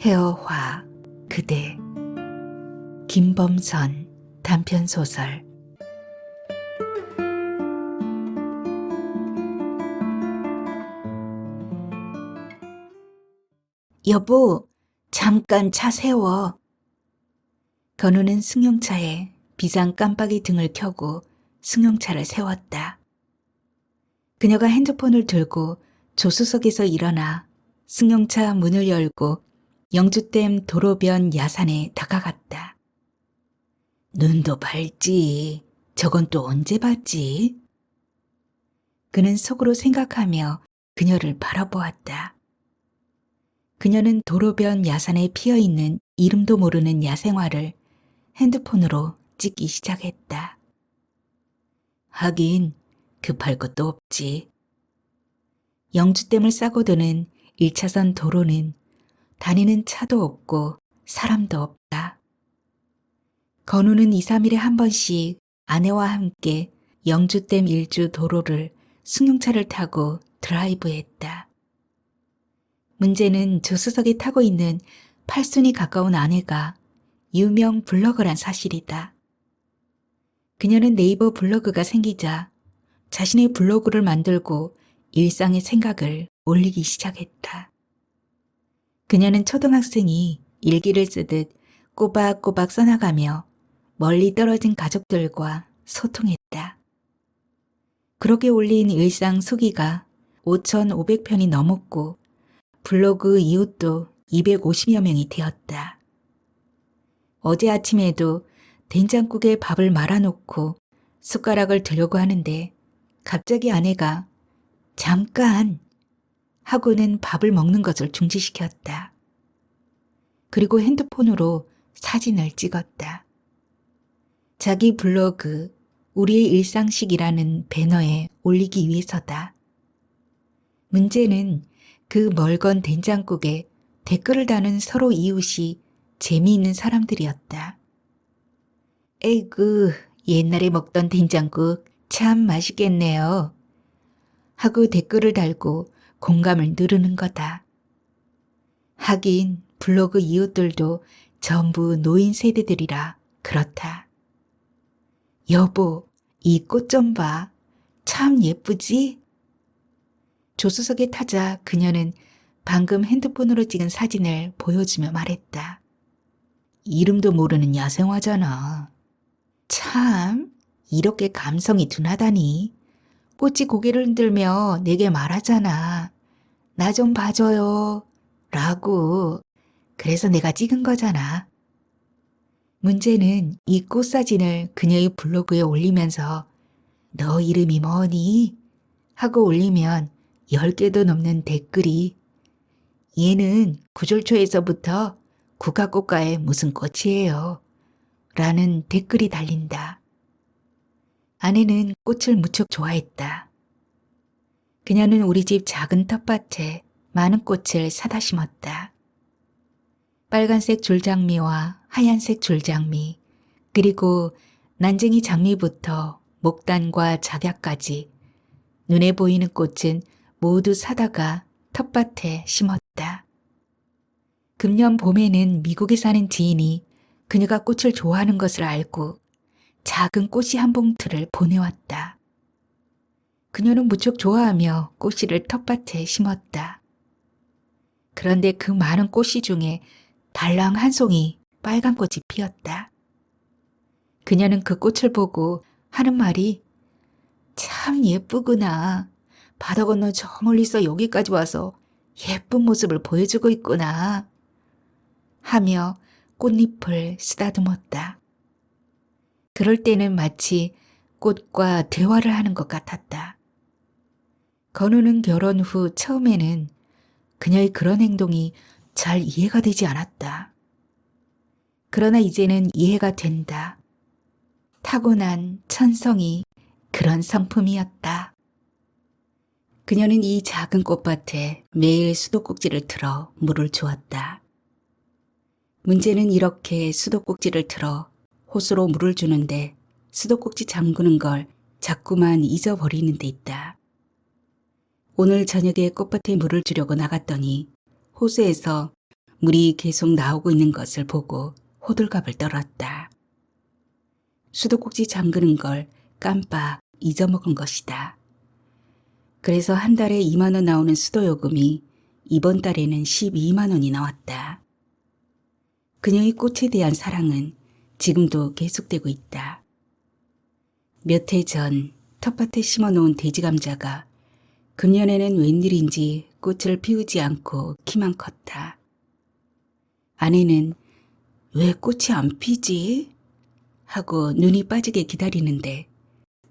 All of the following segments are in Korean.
헤어화 그대 김범선 단편소설. 여보, 잠깐 차 세워. 건우는 승용차에 비상 깜빡이 등을 켜고 승용차를 세웠다. 그녀가 핸드폰을 들고 조수석에서 일어나 승용차 문을 열고 영주댐 도로변 야산에 다가갔다. 눈도 밝지. 저건 또 언제 봤지? 그는 속으로 생각하며 그녀를 바라보았다. 그녀는 도로변 야산에 피어있는 이름도 모르는 야생화를 핸드폰으로 찍기 시작했다. 하긴 급할 것도 없지. 영주댐을 싸고 드는 1차선 도로는 다니는 차도 없고 사람도 없다. 건우는 2, 3일에 한 번씩 아내와 함께 영주댐 일주 도로를 승용차를 타고 드라이브했다. 문제는 조수석에 타고 있는 팔순이 가까운 아내가 유명 블로거란 사실이다. 그녀는 네이버 블로그가 생기자 자신의 블로그를 만들고 일상의 생각을 올리기 시작했다. 그녀는 초등학생이 일기를 쓰듯 꼬박꼬박 써나가며 멀리 떨어진 가족들과 소통했다. 그렇게 올린 일상 수기가 5,500편이 넘었고 블로그 이웃도 250여 명이 되었다. 어제 아침에도 된장국에 밥을 말아놓고 숟가락을 들려고 하는데 갑자기 아내가 잠깐 하고는 밥을 먹는 것을 중지시켰다. 그리고 핸드폰으로 사진을 찍었다. 자기 블로그 우리의 일상식이라는 배너에 올리기 위해서다. 문제는 그 멀건 된장국에 댓글을 다는 서로 이웃이 재미있는 사람들이었다. 에이구, 옛날에 먹던 된장국 참 맛있겠네요. 하고 댓글을 달고 공감을 누르는 거다. 하긴 블로그 이웃들도 전부 노인 세대들이라 그렇다. 여보, 이 꽃 좀 봐. 참 예쁘지? 조수석에 타자 그녀는 방금 핸드폰으로 찍은 사진을 보여주며 말했다. 이름도 모르는 야생화잖아. 참, 이렇게 감성이 둔하다니. 꽃이 고개를 흔들며 내게 말하잖아. 나 좀 봐줘요. 라고. 그래서 내가 찍은 거잖아. 문제는 이 꽃사진을 그녀의 블로그에 올리면서 너 이름이 뭐니? 하고 올리면 10개도 넘는 댓글이 얘는 구절초에서부터 국화꽃가에 무슨 꽃이에요. 라는 댓글이 달린다. 아내는 꽃을 무척 좋아했다. 그녀는 우리 집 작은 텃밭에 많은 꽃을 사다 심었다. 빨간색 줄장미와 하얀색 줄장미, 그리고 난쟁이 장미부터 목단과 작약까지 눈에 보이는 꽃은 모두 사다가 텃밭에 심었다. 금년 봄에는 미국에 사는 지인이 그녀가 꽃을 좋아하는 것을 알고 작은 꽃이 한 봉투를 보내왔다. 그녀는 무척 좋아하며 꽃씨를 텃밭에 심었다. 그런데 그 많은 꽃씨 중에 달랑 한 송이 빨간 꽃이 피었다. 그녀는 그 꽃을 보고 하는 말이 참 예쁘구나. 바다 건너 저 멀리서 여기까지 와서 예쁜 모습을 보여주고 있구나. 하며 꽃잎을 쓰다듬었다. 그럴 때는 마치 꽃과 대화를 하는 것 같았다. 건우는 결혼 후 처음에는 그녀의 그런 행동이 잘 이해가 되지 않았다. 그러나 이제는 이해가 된다. 타고난 천성이 그런 성품이었다. 그녀는 이 작은 꽃밭에 매일 수도꼭지를 틀어 물을 주었다. 문제는 이렇게 수도꼭지를 틀어 호수로 물을 주는데 수도꼭지 잠그는 걸 자꾸만 잊어버리는 데 있다. 오늘 저녁에 꽃밭에 물을 주려고 나갔더니 호수에서 물이 계속 나오고 있는 것을 보고 호들갑을 떨었다. 수도꼭지 잠그는 걸 깜빡 잊어먹은 것이다. 그래서 한 달에 2만 원 나오는 수도요금이 이번 달에는 12만 원이 나왔다. 그녀의 꽃에 대한 사랑은 지금도 계속되고 있다. 몇 해 전 텃밭에 심어놓은 돼지감자가 금년에는 웬일인지 꽃을 피우지 않고 키만 컸다. 아내는 왜 꽃이 안 피지? 하고 눈이 빠지게 기다리는데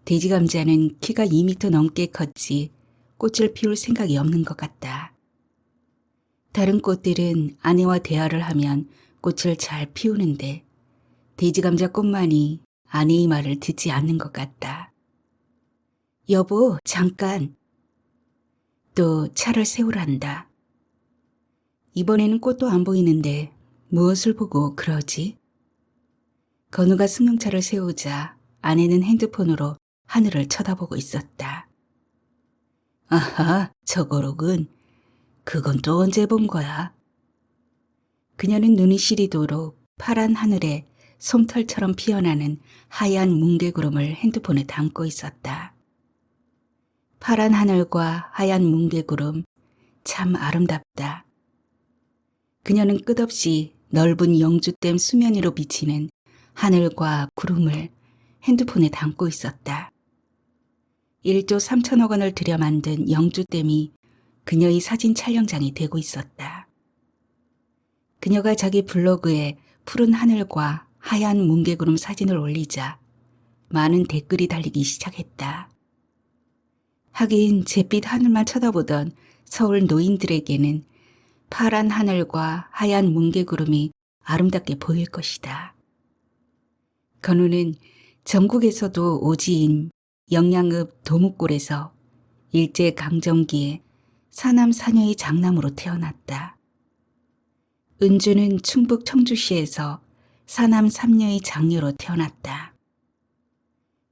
돼지감자는 키가 2m 넘게 컸지 꽃을 피울 생각이 없는 것 같다. 다른 꽃들은 아내와 대화를 하면 꽃을 잘 피우는데 돼지감자 꽃만이 아내의 말을 듣지 않는 것 같다. 여보, 잠깐. 또 차를 세우란다. 이번에는 꽃도 안 보이는데 무엇을 보고 그러지? 건우가 승용차를 세우자 아내는 핸드폰으로 하늘을 쳐다보고 있었다. 아하, 저거로군. 그건 또 언제 본 거야? 그녀는 눈이 시리도록 파란 하늘에 솜털처럼 피어나는 하얀 뭉게구름을 핸드폰에 담고 있었다. 파란 하늘과 하얀 뭉게구름, 참 아름답다. 그녀는 끝없이 넓은 영주댐 수면 위로 비치는 하늘과 구름을 핸드폰에 담고 있었다. 1조 3천억 원을 들여 만든 영주댐이 그녀의 사진 촬영장이 되고 있었다. 그녀가 자기 블로그에 푸른 하늘과 하얀 뭉게구름 사진을 올리자 많은 댓글이 달리기 시작했다. 하긴 잿빛 하늘만 쳐다보던 서울 노인들에게는 파란 하늘과 하얀 뭉게구름이 아름답게 보일 것이다. 건우는 전국에서도 오지인 영양읍 도목골에서 일제강점기에 사남 사녀의 장남으로 태어났다. 은주는 충북 청주시에서 사남 삼녀의 장녀로 태어났다.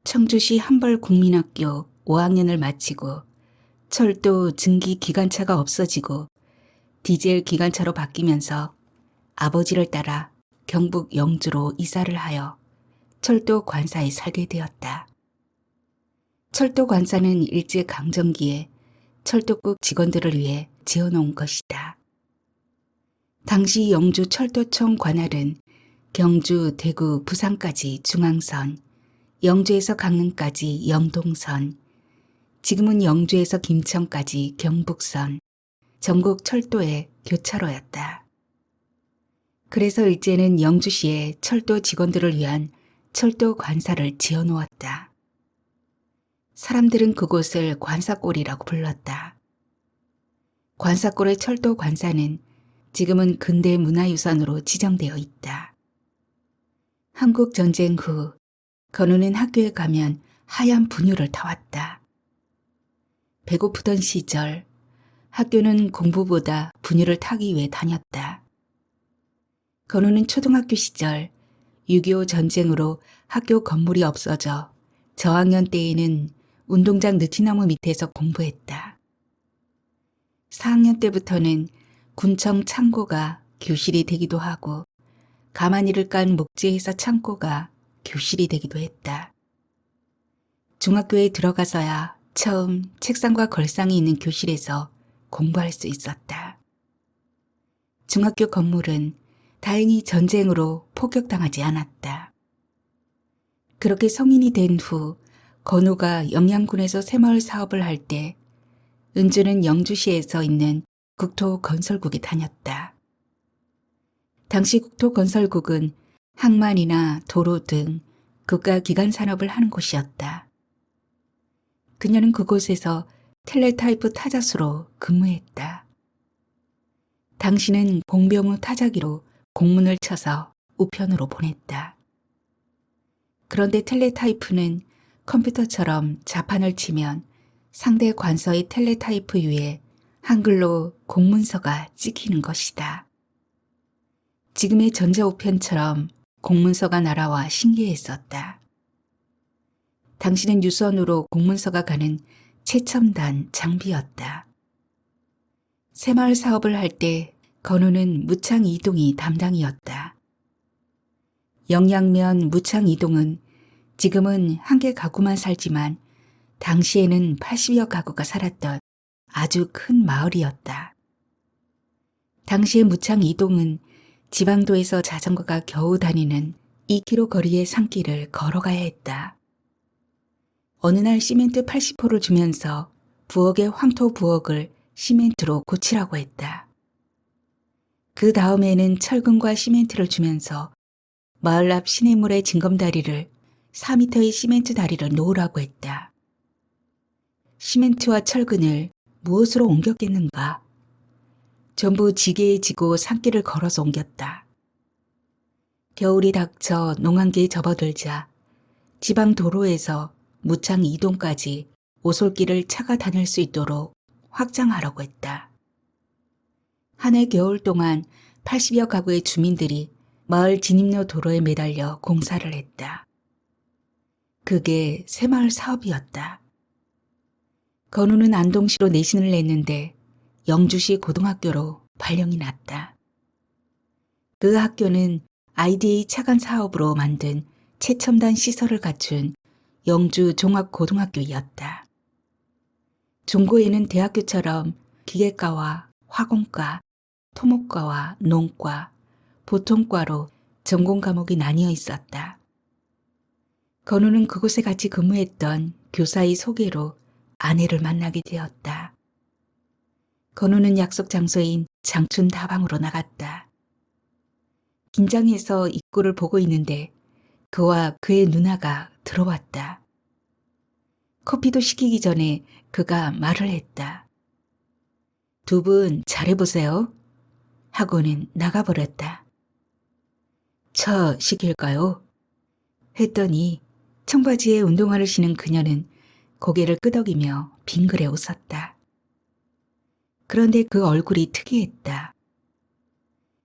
청주시 한벌국민학교 5학년을 마치고 철도 증기 기관차가 없어지고 디젤 기관차로 바뀌면서 아버지를 따라 경북 영주로 이사를 하여 철도 관사에 살게 되었다. 철도 관사는 일제강점기에 철도국 직원들을 위해 지어놓은 것이다. 당시 영주 철도청 관할은 경주, 대구, 부산까지 중앙선, 영주에서 강릉까지 영동선, 지금은 영주에서 김천까지 경북선, 전국 철도의 교차로였다. 그래서 일제는 영주시에 철도 직원들을 위한 철도 관사를 지어놓았다. 사람들은 그곳을 관사골이라고 불렀다. 관사골의 철도 관사는 지금은 근대 문화유산으로 지정되어 있다. 한국 전쟁 후 건우는 학교에 가면 하얀 분유를 타왔다. 배고프던 시절 학교는 공부보다 분유를 타기 위해 다녔다. 건우는 초등학교 시절 6.25 전쟁으로 학교 건물이 없어져 저학년 때에는 운동장 느티나무 밑에서 공부했다. 4학년 때부터는 군청 창고가 교실이 되기도 하고 가마니를 깐 목재회사 창고가 교실이 되기도 했다. 중학교에 들어가서야 처음 책상과 걸상이 있는 교실에서 공부할 수 있었다. 중학교 건물은 다행히 전쟁으로 폭격당하지 않았다. 그렇게 성인이 된 후 건우가 영양군에서 새마을 사업을 할 때 은주는 영주시에서 있는 국토건설국에 다녔다. 당시 국토건설국은 항만이나 도로 등 국가기관 산업을 하는 곳이었다. 그녀는 그곳에서 텔레타이프 타자수로 근무했다. 당시는 공병우 타자기로 공문을 쳐서 우편으로 보냈다. 그런데 텔레타이프는 컴퓨터처럼 자판을 치면 상대 관서의 텔레타이프 위에 한글로 공문서가 찍히는 것이다. 지금의 전자우편처럼 공문서가 날아와 신기했었다. 당시는 유선으로 공문서가 가는 최첨단 장비였다. 새마을 사업을 할 때 건우는 무창 이동이 담당이었다. 영양면 무창 이동은 지금은 한 개 가구만 살지만 당시에는 80여 가구가 살았던 아주 큰 마을이었다. 당시의 무창 이동은 지방도에서 자전거가 겨우 다니는 2km 거리의 산길을 걸어가야 했다. 어느 날 시멘트 80호를 주면서 부엌의 황토 부엌을 시멘트로 고치라고 했다. 그 다음에는 철근과 시멘트를 주면서 마을 앞 시냇물의 징검다리를 4m의 시멘트 다리를 놓으라고 했다. 시멘트와 철근을 무엇으로 옮겼겠는가? 전부 지게에 지고 산길을 걸어서 옮겼다. 겨울이 닥쳐 농한기에 접어들자 지방 도로에서 무창 이동까지 오솔길을 차가 다닐 수 있도록 확장하라고 했다. 한 해 겨울 동안 80여 가구의 주민들이 마을 진입로 도로에 매달려 공사를 했다. 그게 새마을 사업이었다. 건우는 안동시로 내신을 냈는데 영주시 고등학교로 발령이 났다. 그 학교는 IDA 차관 사업으로 만든 최첨단 시설을 갖춘 영주 종합고등학교였다. 중고에는 대학교처럼 기계과와 화공과, 토목과와 농과, 보통과로 전공 과목이 나뉘어 있었다. 건우는 그곳에 같이 근무했던 교사의 소개로 아내를 만나게 되었다. 건우는 약속 장소인 장춘 다방으로 나갔다. 긴장해서 입구를 보고 있는데 그와 그의 누나가 들어왔다. 커피도 시키기 전에 그가 말을 했다. 두 분 잘해보세요. 하고는 나가버렸다. 차 시킬까요? 했더니 청바지에 운동화를 신은 그녀는 고개를 끄덕이며 빙그레 웃었다. 그런데 그 얼굴이 특이했다.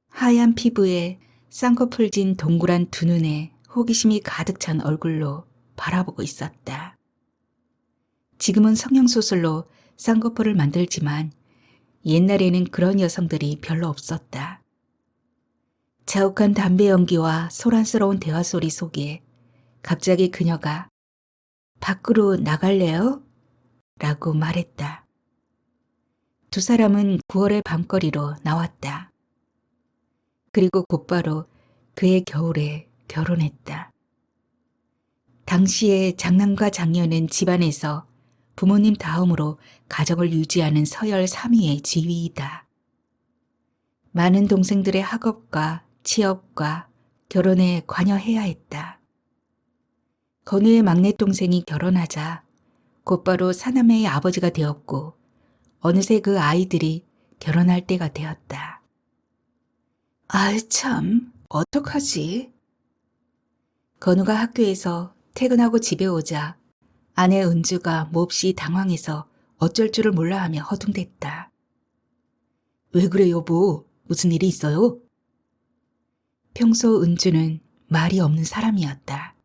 하얀 피부에 쌍꺼풀 진 동그란 두 눈에 호기심이 가득 찬 얼굴로 바라보고 있었다. 지금은 성형수술로 쌍꺼풀을 만들지만 옛날에는 그런 여성들이 별로 없었다. 자욱한 담배 연기와 소란스러운 대화 소리 속에 갑자기 그녀가 밖으로 나갈래요? 라고 말했다. 두 사람은 9월의 밤거리로 나왔다. 그리고 곧바로 그해 겨울에 결혼했다. 당시에 장남과 장녀는 집안에서 부모님 다음으로 가정을 유지하는 서열 3위의 지위이다. 많은 동생들의 학업과 취업과 결혼에 관여해야 했다. 건우의 막내 동생이 결혼하자 곧바로 사남매의 아버지가 되었고 어느새 그 아이들이 결혼할 때가 되었다. 아이 참, 어떡하지? 건우가 학교에서 퇴근하고 집에 오자 아내 은주가 몹시 당황해서 어쩔 줄을 몰라하며 허둥댔다. 왜 그래 여보? 무슨 일이 있어요? 평소 은주는 말이 없는 사람이었다.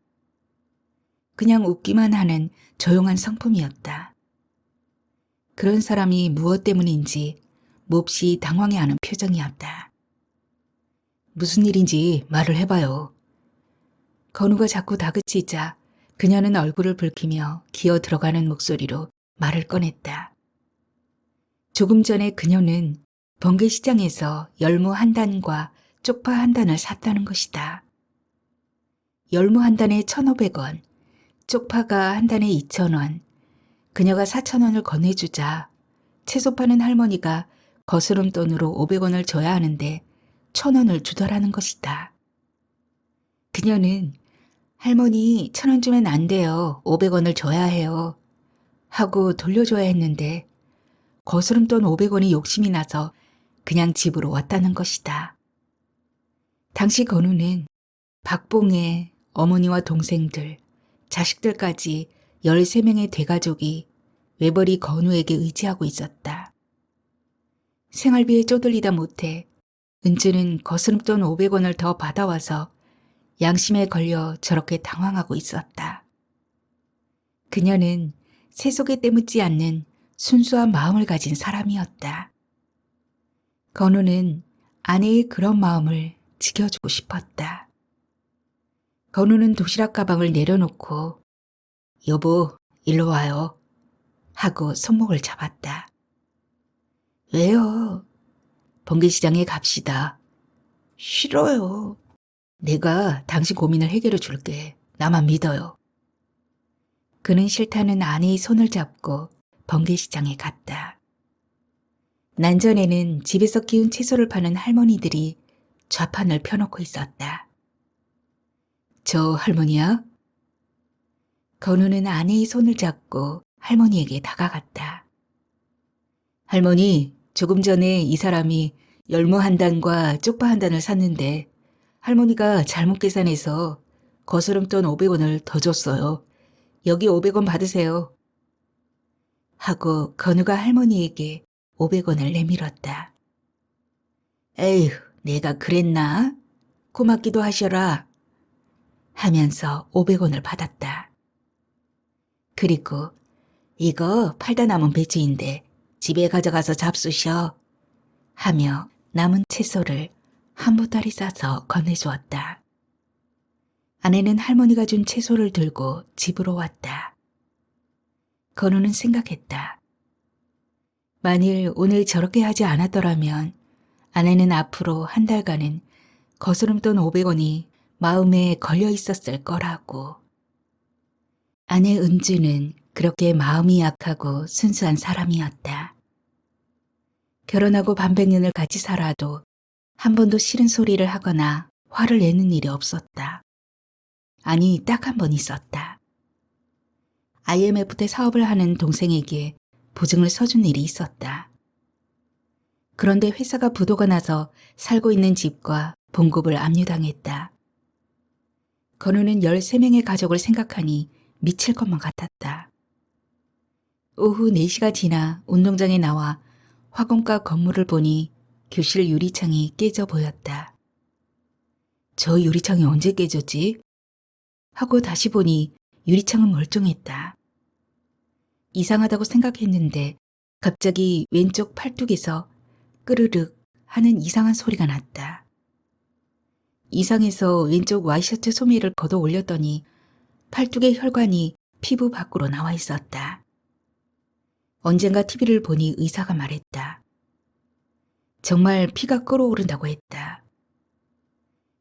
그냥 웃기만 하는 조용한 성품이었다. 그런 사람이 무엇 때문인지 몹시 당황해하는 표정이었다. 무슨 일인지 말을 해봐요. 건우가 자꾸 다그치자 그녀는 얼굴을 붉히며 기어 들어가는 목소리로 말을 꺼냈다. 조금 전에 그녀는 번개시장에서 열무 한 단과 쪽파 한 단을 샀다는 것이다. 열무 한 단에 1,500원, 쪽파가 한 단에 2,000원, 그녀가 4,000원을 건네주자 채소 파는 할머니가 거스름 돈으로 500원을 줘야 하는데 1,000원을 주더라는 것이다. 그녀는 할머니 1,000원 주면 안 돼요. 500원을 줘야 해요. 하고 돌려줘야 했는데 거스름돈 500원이 욕심이 나서 그냥 집으로 왔다는 것이다. 당시 건우는 박봉의 어머니와 동생들, 자식들까지 13명의 대가족이 외벌이 건우에게 의지하고 있었다. 생활비에 쪼들리다 못해 은주는 거스름돈 500원을 더 받아와서 양심에 걸려 저렇게 당황하고 있었다. 그녀는 세속에 때묻지 않는 순수한 마음을 가진 사람이었다. 건우는 아내의 그런 마음을 지켜주고 싶었다. 건우는 도시락 가방을 내려놓고 여보, 일로 와요. 하고 손목을 잡았다. 왜요? 번개시장에 갑시다. 싫어요. 내가 당신 고민을 해결해 줄게. 나만 믿어요. 그는 싫다는 아내의 손을 잡고 번개시장에 갔다. 난전에는 집에서 키운 채소를 파는 할머니들이 좌판을 펴놓고 있었다. 저 할머니야? 건우는 아내의 손을 잡고 할머니에게 다가갔다. 할머니, 조금 전에 이 사람이 열무 한 단과 쪽파 한 단을 샀는데 할머니가 잘못 계산해서 거스름돈 500원을 더 줬어요. 여기 500원 받으세요. 하고 건우가 할머니에게 500원을 내밀었다. 에휴, 내가 그랬나? 고맙기도 하셔라. 하면서 500원을 받았다. 그리고 이거 팔다 남은 배추인데 집에 가져가서 잡수셔. 하며 남은 채소를 한 보따리 싸서 건네주었다. 아내는 할머니가 준 채소를 들고 집으로 왔다. 건우는 생각했다. 만일 오늘 저렇게 하지 않았더라면 아내는 앞으로 한 달간은 거스름돈 500원이 마음에 걸려 있었을 거라고. 아내 은주는 그렇게 마음이 약하고 순수한 사람이었다. 결혼하고 반백년을 같이 살아도 한 번도 싫은 소리를 하거나 화를 내는 일이 없었다. 아니, 딱 한 번 있었다. IMF 때 사업을 하는 동생에게 보증을 서준 일이 있었다. 그런데 회사가 부도가 나서 살고 있는 집과 봉급을 압류당했다. 건우는 13명의 가족을 생각하니 미칠 것만 같았다. 오후 4시가 지나 운동장에 나와 화공과 건물을 보니 교실 유리창이 깨져 보였다. 저 유리창이 언제 깨졌지? 하고 다시 보니 유리창은 멀쩡했다. 이상하다고 생각했는데 갑자기 왼쪽 팔뚝에서 끄르륵 하는 이상한 소리가 났다. 이상해서 왼쪽 와이셔츠 소매를 걷어 올렸더니 팔뚝의 혈관이 피부 밖으로 나와 있었다. 언젠가 TV를 보니 의사가 말했다. 정말 피가 끓어오른다고 했다.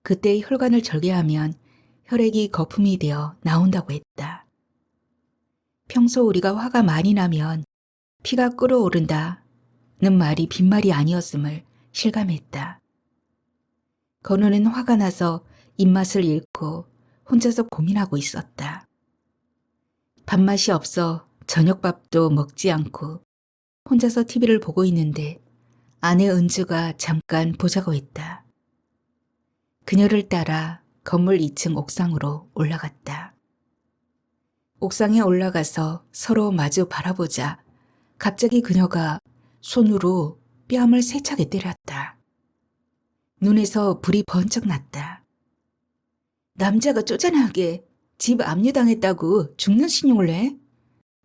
그때 혈관을 절개하면 혈액이 거품이 되어 나온다고 했다. 평소 우리가 화가 많이 나면 피가 끓어오른다는 말이 빈말이 아니었음을 실감했다. 건우는 화가 나서 입맛을 잃고 혼자서 고민하고 있었다. 밥맛이 없어 저녁밥도 먹지 않고 혼자서 TV를 보고 있는데 아내 은주가 잠깐 보자고 했다. 그녀를 따라 건물 2층 옥상으로 올라갔다. 옥상에 올라가서 서로 마주 바라보자 갑자기 그녀가 손으로 뺨을 세차게 때렸다. 눈에서 불이 번쩍 났다. 남자가 쪼잔하게 집 압류당했다고 죽는 신용을 내?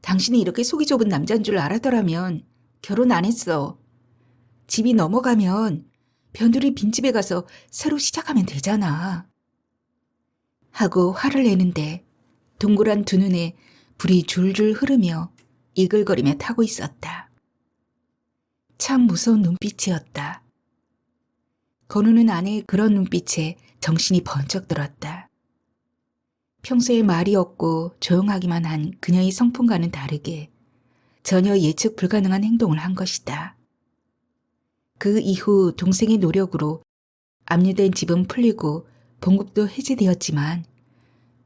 당신이 이렇게 속이 좁은 남자인 줄 알았더라면 결혼 안 했어. 집이 넘어가면 변두리 빈집에 가서 새로 시작하면 되잖아. 하고 화를 내는데 동그란 두 눈에 불이 줄줄 흐르며 이글거리며 타고 있었다. 참 무서운 눈빛이었다. 건우는 아내의 그런 눈빛에 정신이 번쩍 들었다. 평소에 말이 없고 조용하기만 한 그녀의 성품과는 다르게 전혀 예측 불가능한 행동을 한 것이다. 그 이후 동생의 노력으로 압류된 집은 풀리고 봉급도 해제되었지만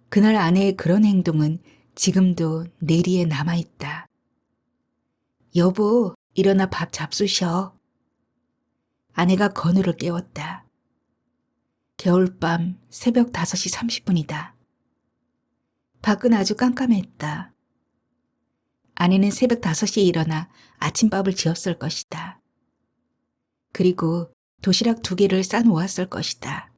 그날 아내의 그런 행동은 지금도 내리에 남아있다. 여보, 일어나 밥 잡수셔. 아내가 건우를 깨웠다. 겨울밤 새벽 5시 30분이다. 밖은 아주 깜깜했다. 아내는 새벽 5시에 일어나 아침밥을 지었을 것이다. 그리고 도시락 2개를 싸놓았을 것이다.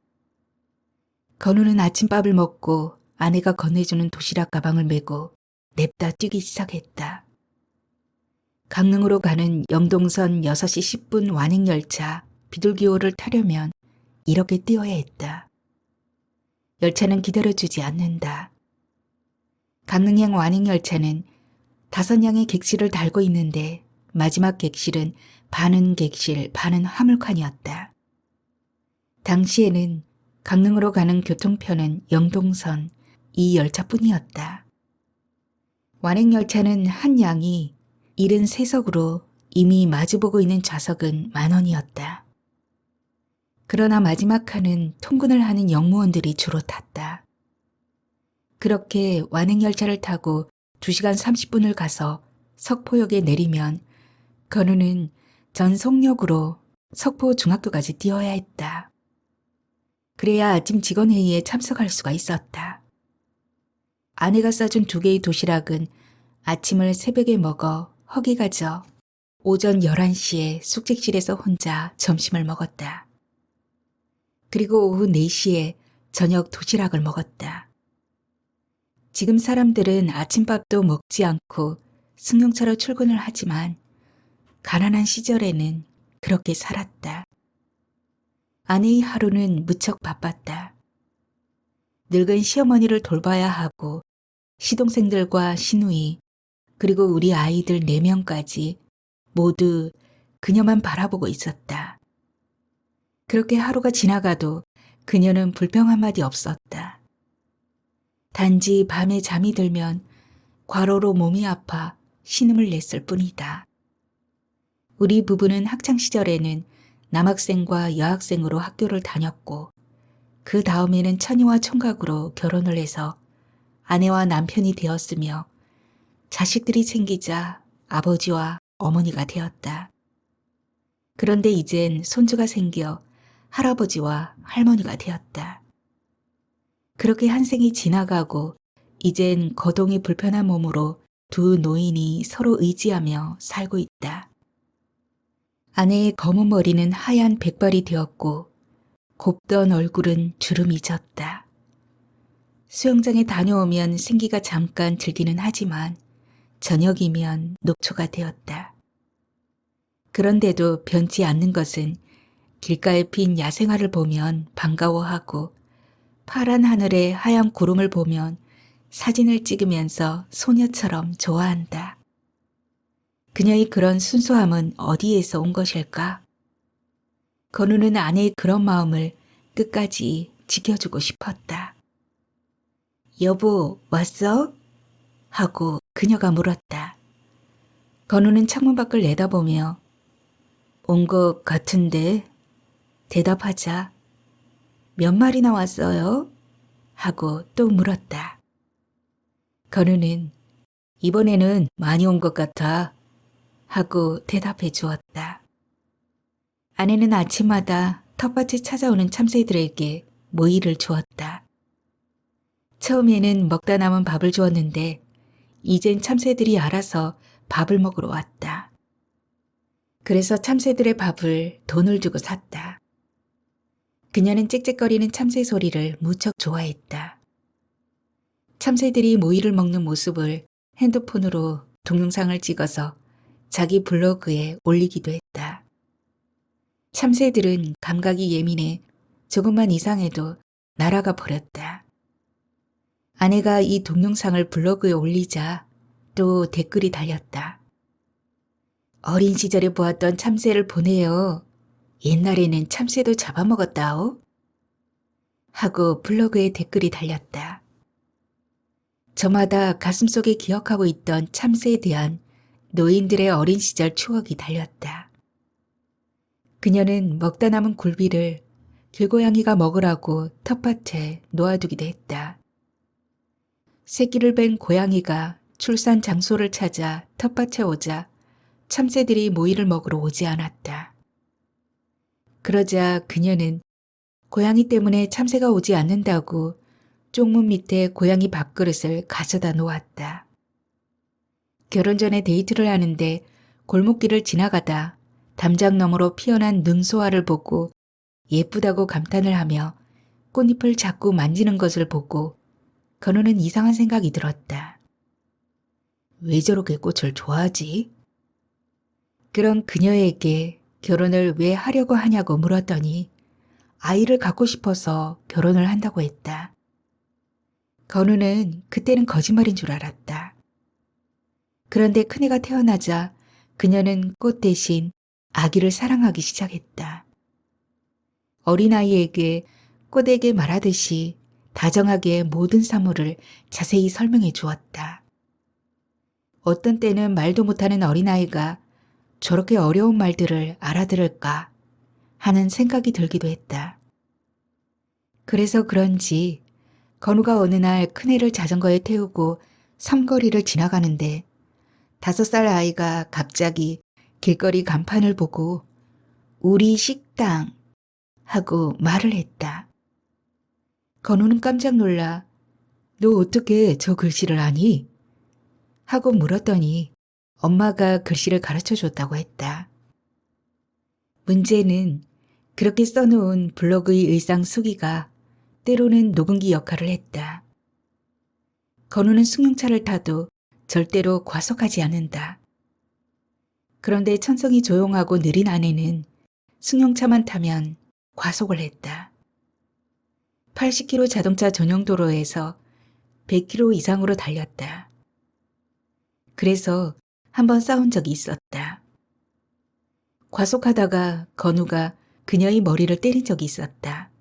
건우는 아침밥을 먹고 아내가 건네주는 도시락 가방을 메고 냅다 뛰기 시작했다. 강릉으로 가는 영동선 6시 10분 완행열차 비둘기호를 타려면 이렇게 뛰어야 했다. 열차는 기다려주지 않는다. 강릉행 완행열차는 5량의 객실을 달고 있는데 마지막 객실은 반은 객실, 반은 화물칸이었다. 당시에는 강릉으로 가는 교통편은 영동선 이 열차뿐이었다. 완행열차는 한 양이 73석으로 이미 마주보고 있는 좌석은 10,000원이었다. 그러나 마지막 칸은 통근을 하는 영무원들이 주로 탔다. 그렇게 완행열차를 타고 2시간 30분을 가서 석포역에 내리면 건우는 전송역으로 석포중학교까지 뛰어야 했다. 그래야 아침 직원회의에 참석할 수가 있었다. 아내가 싸준 2개의 도시락은 아침을 새벽에 먹어 허기가 져 오전 11시에 숙직실에서 혼자 점심을 먹었다. 그리고 오후 4시에 저녁 도시락을 먹었다. 지금 사람들은 아침밥도 먹지 않고 승용차로 출근을 하지만 가난한 시절에는 그렇게 살았다. 아내의 하루는 무척 바빴다. 늙은 시어머니를 돌봐야 하고 시동생들과 시누이 그리고 우리 아이들 4명까지 모두 그녀만 바라보고 있었다. 그렇게 하루가 지나가도 그녀는 불평 한마디 없었다. 단지 밤에 잠이 들면 과로로 몸이 아파 신음을 냈을 뿐이다. 우리 부부는 학창시절에는 남학생과 여학생으로 학교를 다녔고 그 다음에는 처녀와 총각으로 결혼을 해서 아내와 남편이 되었으며 자식들이 생기자 아버지와 어머니가 되었다. 그런데 이젠 손주가 생겨 할아버지와 할머니가 되었다. 그렇게 한 생이 지나가고 이젠 거동이 불편한 몸으로 두 노인이 서로 의지하며 살고 있다. 아내의 검은 머리는 하얀 백발이 되었고 곱던 얼굴은 주름이 졌다. 수영장에 다녀오면 생기가 잠깐 들기는 하지만 저녁이면 녹초가 되었다. 그런데도 변치 않는 것은 길가에 핀 야생화를 보면 반가워하고 파란 하늘에 하얀 구름을 보면 사진을 찍으면서 소녀처럼 좋아한다. 그녀의 그런 순수함은 어디에서 온 것일까? 건우는 아내의 그런 마음을 끝까지 지켜주고 싶었다. 여보, 왔어? 하고 그녀가 물었다. 건우는 창문 밖을 내다보며 온 것 같은데 대답하자. 몇 마리나 왔어요? 하고 또 물었다. 건우는 이번에는 많이 온 것 같아 하고 대답해 주었다. 아내는 아침마다 텃밭에 찾아오는 참새들에게 모이를 주었다. 처음에는 먹다 남은 밥을 주었는데 이젠 참새들이 알아서 밥을 먹으러 왔다. 그래서 참새들의 밥을 돈을 주고 샀다. 그녀는 짹짹거리는 참새 소리를 무척 좋아했다. 참새들이 모이를 먹는 모습을 핸드폰으로 동영상을 찍어서 자기 블로그에 올리기도 했다. 참새들은 감각이 예민해 조금만 이상해도 날아가 버렸다. 아내가 이 동영상을 블로그에 올리자 또 댓글이 달렸다. 어린 시절에 보았던 참새를 보내요. 옛날에는 참새도 잡아먹었다오. 하고 블로그에 댓글이 달렸다. 저마다 가슴속에 기억하고 있던 참새에 대한 노인들의 어린 시절 추억이 달렸다. 그녀는 먹다 남은 굴비를 길고양이가 먹으라고 텃밭에 놓아두기도 했다. 새끼를 뺀 고양이가 출산 장소를 찾아 텃밭에 오자 참새들이 모이를 먹으러 오지 않았다. 그러자 그녀는 고양이 때문에 참새가 오지 않는다고 쪽문 밑에 고양이 밥그릇을 가져다 놓았다. 결혼 전에 데이트를 하는데 골목길을 지나가다 담장 너머로 피어난 능소화를 보고 예쁘다고 감탄을 하며 꽃잎을 자꾸 만지는 것을 보고 건우는 이상한 생각이 들었다. 왜 저렇게 꽃을 좋아하지? 그런 그녀에게 결혼을 왜 하려고 하냐고 물었더니 아이를 갖고 싶어서 결혼을 한다고 했다. 건우는 그때는 거짓말인 줄 알았다. 그런데 큰애가 태어나자 그녀는 꽃 대신 아기를 사랑하기 시작했다. 어린아이에게 꽃에게 말하듯이 다정하게 모든 사물을 자세히 설명해 주었다. 어떤 때는 말도 못하는 어린아이가 저렇게 어려운 말들을 알아들을까 하는 생각이 들기도 했다. 그래서 그런지 건우가 어느 날 큰애를 자전거에 태우고 삼거리를 지나가는데 5살 아이가 갑자기 길거리 간판을 보고 우리 식당 하고 말을 했다. 건우는 깜짝 놀라 너 어떻게 저 글씨를 아니? 하고 물었더니 엄마가 글씨를 가르쳐 줬다고 했다. 문제는 그렇게 써놓은 블로그의 일상 수기가 때로는 녹음기 역할을 했다. 건우는 승용차를 타도 절대로 과속하지 않는다. 그런데 천성이 조용하고 느린 아내는 승용차만 타면 과속을 했다. 80km 자동차 전용 도로에서 100km 이상으로 달렸다. 그래서 한번 싸운 적이 있었다. 과속하다가 건우가 그녀의 머리를 때린 적이 있었다.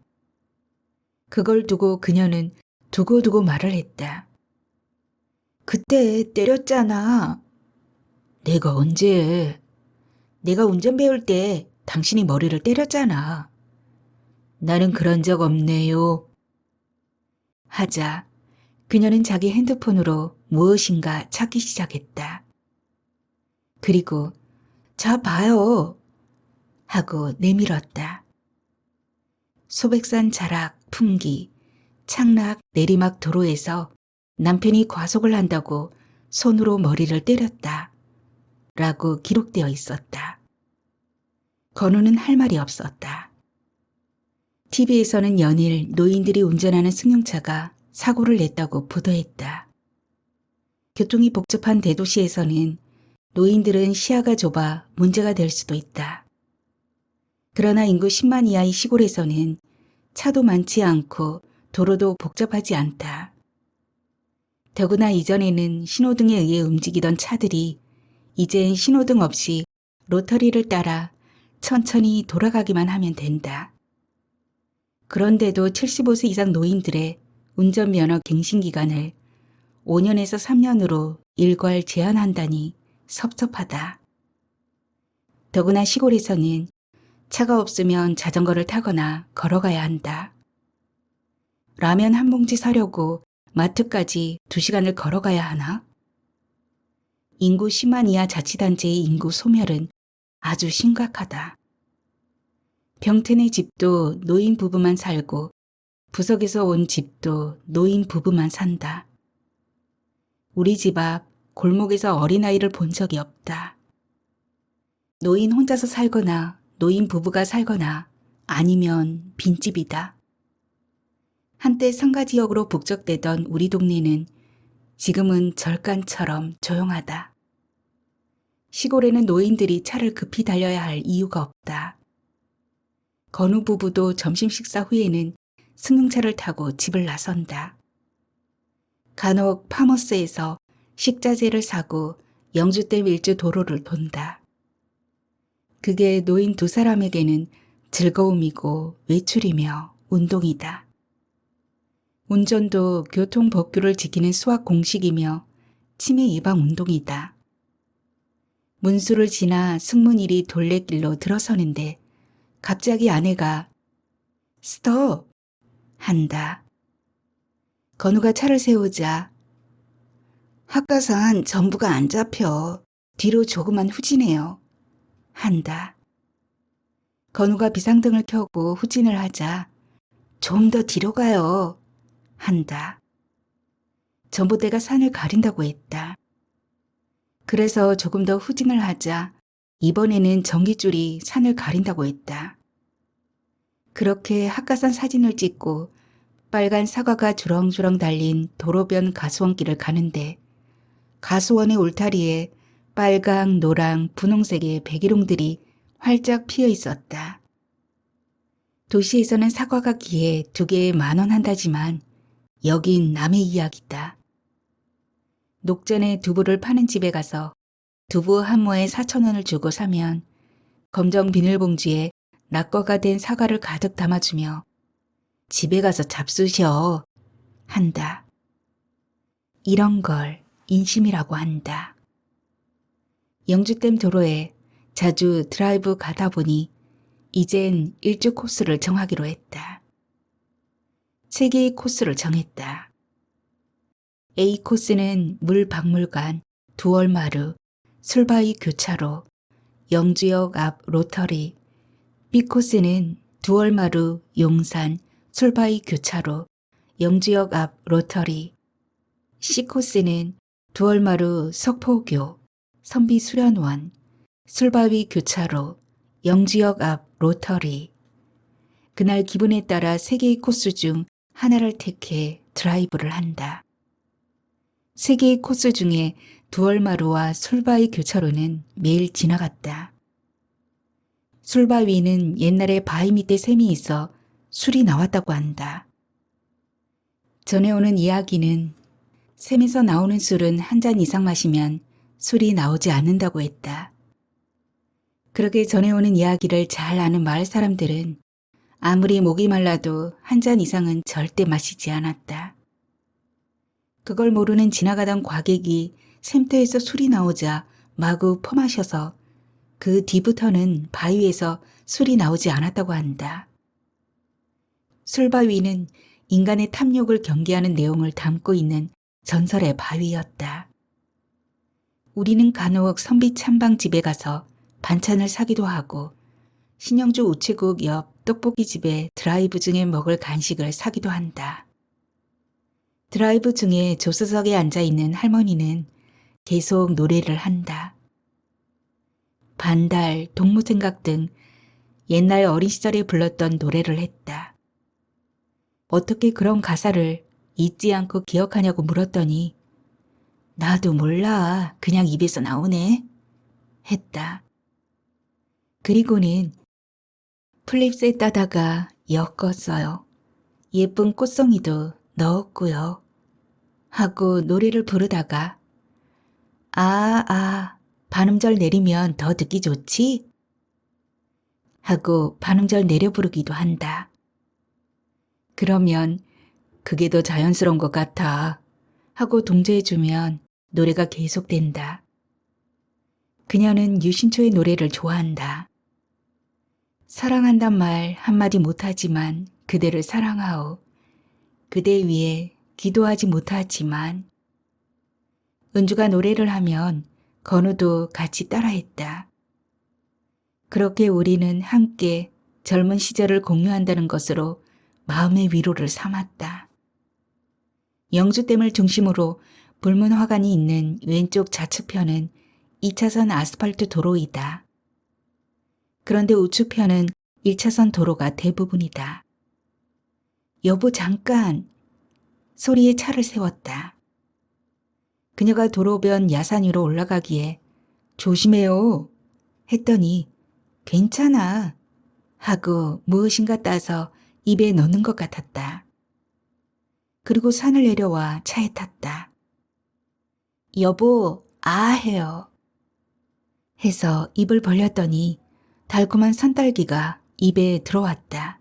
그걸 두고 그녀는 두고두고 말을 했다. 그때 때렸잖아. 내가 언제? 내가 운전 배울 때 당신이 머리를 때렸잖아. 나는 그런 적 없네요. 하자 그녀는 자기 핸드폰으로 무엇인가 찾기 시작했다. 그리고 자 봐요 하고 내밀었다. 소백산 자락, 풍기, 창락, 내리막 도로에서 남편이 과속을 한다고 손으로 머리를 때렸다 라고 기록되어 있었다. 건우는 할 말이 없었다. TV에서는 연일 노인들이 운전하는 승용차가 사고를 냈다고 보도했다. 교통이 복잡한 대도시에서는 노인들은 시야가 좁아 문제가 될 수도 있다. 그러나 인구 10만 이하의 시골에서는 차도 많지 않고 도로도 복잡하지 않다. 더구나 이전에는 신호등에 의해 움직이던 차들이 이젠 신호등 없이 로터리를 따라 천천히 돌아가기만 하면 된다. 그런데도 75세 이상 노인들의 운전면허 갱신기간을 5년에서 3년으로 일괄 제한한다니 섭섭하다. 더구나 시골에서는 차가 없으면 자전거를 타거나 걸어가야 한다. 라면 한 봉지 사려고 마트까지 2시간을 걸어가야 하나? 인구 10만 이하 자치단체의 인구 소멸은 아주 심각하다. 병튼의 집도 노인 부부만 살고 부석에서 온 집도 노인 부부만 산다. 우리 집 앞 골목에서 어린아이를 본 적이 없다. 노인 혼자서 살거나 노인 부부가 살거나 아니면 빈집이다. 한때 상가지역으로 북적대던 우리 동네는 지금은 절간처럼 조용하다. 시골에는 노인들이 차를 급히 달려야 할 이유가 없다. 건우 부부도 점심 식사 후에는 승용차를 타고 집을 나선다. 간혹 파머스에서 식자재를 사고 영주댐 일주 도로를 돈다. 그게 노인 2사람에게는 즐거움이고 외출이며 운동이다. 운전도 교통 법규를 지키는 수학 공식이며 치매 예방 운동이다. 문수를 지나 승문일이 돌레길로 들어서는데 갑자기 아내가 스톱! 한다. 건우가 차를 세우자 학가산 전부가 안 잡혀. 뒤로 조금만 후진해요. 한다. 건우가 비상등을 켜고 후진을 하자 좀 더 뒤로 가요. 한다. 전봇대가 산을 가린다고 했다. 그래서 조금 더 후진을 하자 이번에는 전깃줄이 산을 가린다고 했다. 그렇게 학가산 사진을 찍고 빨간 사과가 주렁주렁 달린 도로변 가수원길을 가는데 가수원의 울타리에 빨강, 노랑, 분홍색의 백일홍들이 활짝 피어 있었다. 도시에서는 사과가 기에 2개에 10,000원 한다지만 여긴 남의 이야기다. 녹전에 두부를 파는 집에 가서 두부 한 모에 4,000원을 주고 사면 검정 비닐봉지에 낙과가 된 사과를 가득 담아주며 집에 가서 잡수셔 한다. 이런 걸 인심이라고 한다. 영주댐 도로에 자주 드라이브 가다 보니 이젠 일주 코스를 정하기로 했다. 3개의 코스를 정했다. A 코스는 물박물관, 두월마루, 술바위 교차로, 영주역 앞 로터리. B 코스는 두월마루, 용산, 술바위 교차로, 영주역 앞 로터리. C 코스는 두월마루, 석포교, 선비수련원, 술바위 교차로, 영주역 앞 로터리. 그날 기분에 따라 3개의 코스 중 하나를 택해 드라이브를 한다. 3개의 코스 중에 두월마루와 술바위 교차로는 매일 지나갔다. 술바위는 옛날에 바위 밑에 샘이 있어 술이 나왔다고 한다. 전해오는 이야기는 샘에서 나오는 술은 한 잔 이상 마시면 술이 나오지 않는다고 했다. 그렇게 전해오는 이야기를 잘 아는 마을 사람들은 아무리 목이 말라도 한 잔 이상은 절대 마시지 않았다. 그걸 모르는 지나가던 과객이 샘터에서 술이 나오자 마구 퍼마셔서 그 뒤부터는 바위에서 술이 나오지 않았다고 한다. 술바위는 인간의 탐욕을 경계하는 내용을 담고 있는 전설의 바위였다. 우리는 간혹 선비 찬방집에 가서 반찬을 사기도 하고 신영주 우체국 옆 떡볶이집에 드라이브 중에 먹을 간식을 사기도 한다. 드라이브 중에 조수석에 앉아있는 할머니는 계속 노래를 한다. 반달, 동무생각 등 옛날 어린 시절에 불렀던 노래를 했다. 어떻게 그런 가사를 잊지 않고 기억하냐고 물었더니 나도 몰라. 그냥 입에서 나오네. 했다. 그리고는 플립셋 따다가 엮었어요. 예쁜 꽃송이도 넣었고요. 하고 노래를 부르다가 반음절 내리면 더 듣기 좋지? 하고 반음절 내려 부르기도 한다. 그러면 그게 더 자연스러운 것 같아. 하고 동조해주면 노래가 계속된다. 그녀는 유신초의 노래를 좋아한다. 사랑한단 말 한마디 못하지만 그대를 사랑하오. 그대 위해 기도하지 못하지만. 은주가 노래를 하면 건우도 같이 따라했다. 그렇게 우리는 함께 젊은 시절을 공유한다는 것으로 마음의 위로를 삼았다. 영주댐을 중심으로 불문화관이 있는 왼쪽 좌측편은 2차선 아스팔트 도로이다. 그런데 우측편은 1차선 도로가 대부분이다. 여보 잠깐! 소리에 차를 세웠다. 그녀가 도로변 야산 위로 올라가기에 조심해요 했더니 괜찮아 하고 무엇인가 따서 입에 넣는 것 같았다. 그리고 산을 내려와 차에 탔다. 여보 해요. 해서 입을 벌렸더니 달콤한 산딸기가 입에 들어왔다.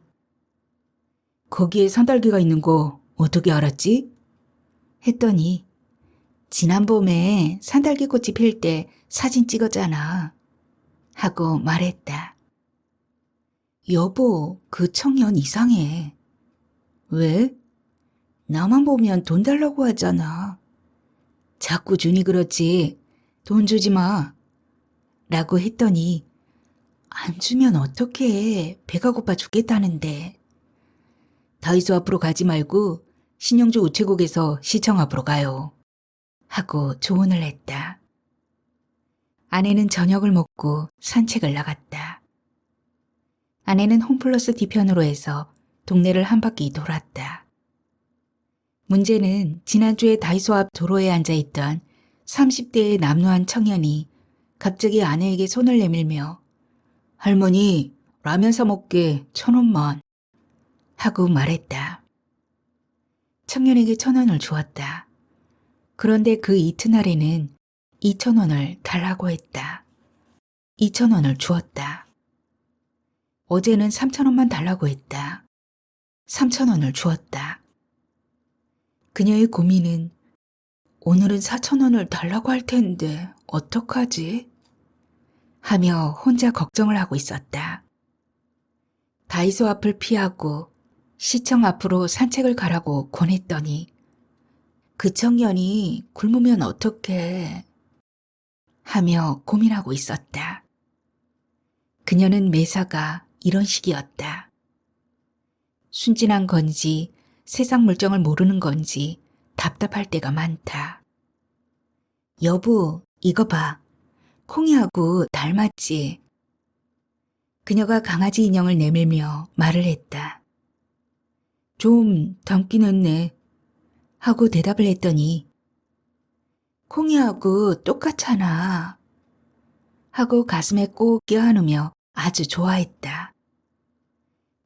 거기에 산딸기가 있는 거 어떻게 알았지? 했더니 지난 봄에 산딸기 꽃이 필 때 사진 찍었잖아. 하고 말했다. 여보, 그 청년 이상해. 왜? 나만 보면 돈 달라고 하잖아. 자꾸 주니 그렇지. 돈 주지 마. 라고 했더니 안 주면 어떡해. 배가 고파 죽겠다는데. 다이소 앞으로 가지 말고 신영주 우체국에서 시청 앞으로 가요. 하고 조언을 했다. 아내는 저녁을 먹고 산책을 나갔다. 아내는 홈플러스 뒤편으로 해서 동네를 한 바퀴 돌았다. 문제는 지난주에 다이소 앞 도로에 앉아있던 30대의 남루한 청년이 갑자기 아내에게 손을 내밀며 할머니, 라면 사 먹게 1,000원만 하고 말했다. 청년에게 1,000원을 주었다. 그런데 그 이튿날에는 2,000원을 달라고 했다. 2,000원을 주었다. 어제는 3,000원만 달라고 했다. 3,000원을 주었다. 그녀의 고민은 오늘은 4,000원을 달라고 할 텐데 어떡하지? 하며 혼자 걱정을 하고 있었다. 다이소 앞을 피하고 시청 앞으로 산책을 가라고 권했더니 그 청년이 굶으면 어떡해 하며 고민하고 있었다. 그녀는 매사가 이런 식이었다. 순진한 건지 세상 물정을 모르는 건지 답답할 때가 많다. 여보, 이거 봐. 콩이하고 닮았지? 그녀가 강아지 인형을 내밀며 말을 했다. 좀 닮긴 했네. 하고 대답을 했더니 콩이하고 똑같잖아. 하고 가슴에 꼭 껴안으며 아주 좋아했다.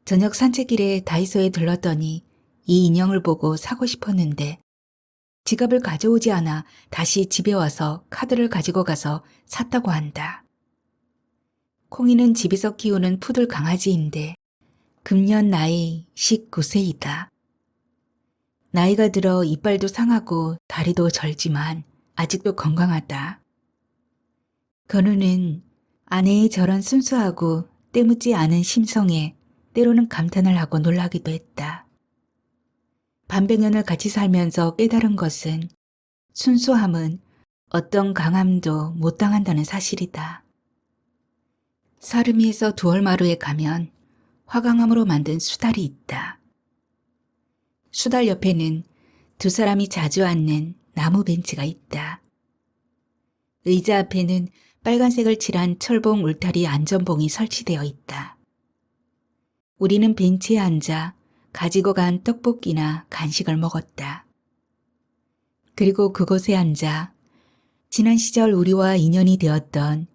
저녁 산책길에 다이소에 들렀더니 이 인형을 보고 사고 싶었는데 지갑을 가져오지 않아 다시 집에 와서 카드를 가지고 가서 샀다고 한다. 콩이는 집에서 키우는 푸들 강아지인데 금년 나이 19세이다. 나이가 들어 이빨도 상하고 다리도 절지만 아직도 건강하다. 건우는 아내의 저런 순수하고 때묻지 않은 심성에 때로는 감탄을 하고 놀라기도 했다. 반백년을 같이 살면서 깨달은 것은 순수함은 어떤 강함도 못 당한다는 사실이다. 사르미에서 두얼마루에 가면 화강암으로 만든 수달이 있다. 수달 옆에는 두 사람이 자주 앉는 나무 벤치가 있다. 의자 앞에는 빨간색을 칠한 철봉 울타리 안전봉이 설치되어 있다. 우리는 벤치에 앉아 가지고 간 떡볶이나 간식을 먹었다. 그리고 그곳에 앉아 지난 시절 우리와 인연이 되었던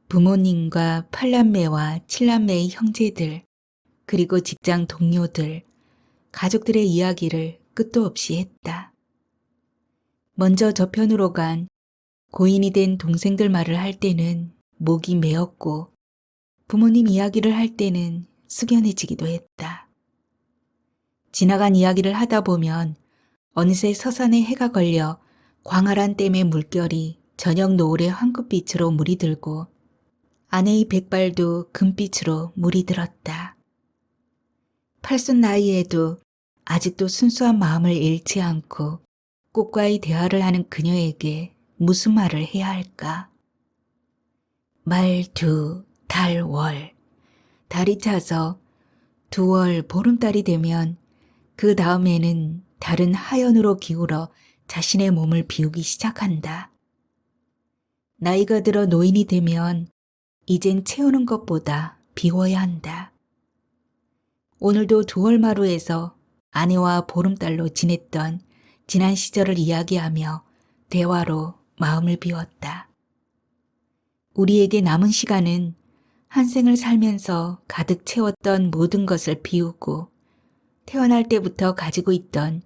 부모님과 8남매와 7남매의 형제들, 그리고 직장 동료들, 가족들의 이야기를 끝도 없이 했다. 먼저 저편으로 간 고인이 된 동생들 말을 할 때는 목이 메었고 부모님 이야기를 할 때는 숙연해지기도 했다. 지나간 이야기를 하다 보면 어느새 서산에 해가 걸려 광활한 댐의 물결이 저녁 노을의 황금빛으로 물이 들고 아내의 백발도 금빛으로 물이 들었다. 팔순 나이에도 아직도 순수한 마음을 잃지 않고 꽃과의 대화를 하는 그녀에게 무슨 말을 해야 할까? 말, 두, 달, 월. 달이 차서 2월 보름달이 되면 그 다음에는 달은 하연으로 기울어 자신의 몸을 비우기 시작한다. 나이가 들어 노인이 되면 이젠 채우는 것보다 비워야 한다. 오늘도 두월마루에서 아내와 보름달로 지냈던 지난 시절을 이야기하며 대화로 마음을 비웠다. 우리에게 남은 시간은 한 생을 살면서 가득 채웠던 모든 것을 비우고 태어날 때부터 가지고 있던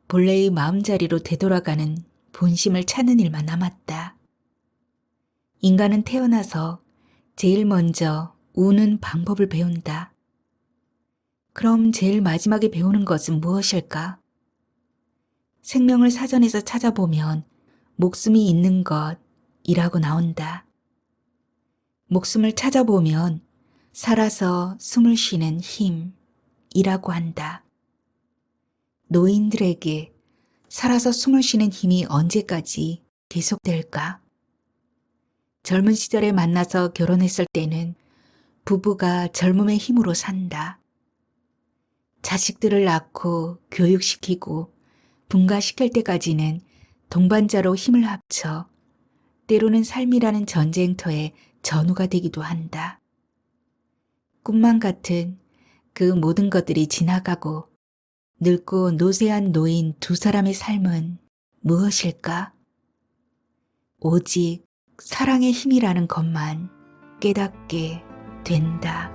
본래의 마음자리로 되돌아가는 본심을 찾는 일만 남았다. 인간은 태어나서 제일 먼저 우는 방법을 배운다. 그럼 제일 마지막에 배우는 것은 무엇일까? 생명을 사전에서 찾아보면 목숨이 있는 것이라고 나온다. 목숨을 찾아보면 살아서 숨을 쉬는 힘이라고 한다. 노인들에게 살아서 숨을 쉬는 힘이 언제까지 계속될까? 젊은 시절에 만나서 결혼했을 때는 부부가 젊음의 힘으로 산다. 자식들을 낳고 교육시키고 분가시킬 때까지는 동반자로 힘을 합쳐 때로는 삶이라는 전쟁터에 전우가 되기도 한다. 꿈만 같은 그 모든 것들이 지나가고 늙고 노쇠한 노인 두 사람의 삶은 무엇일까? 오직 사랑의 힘이라는 것만 깨닫게 된다.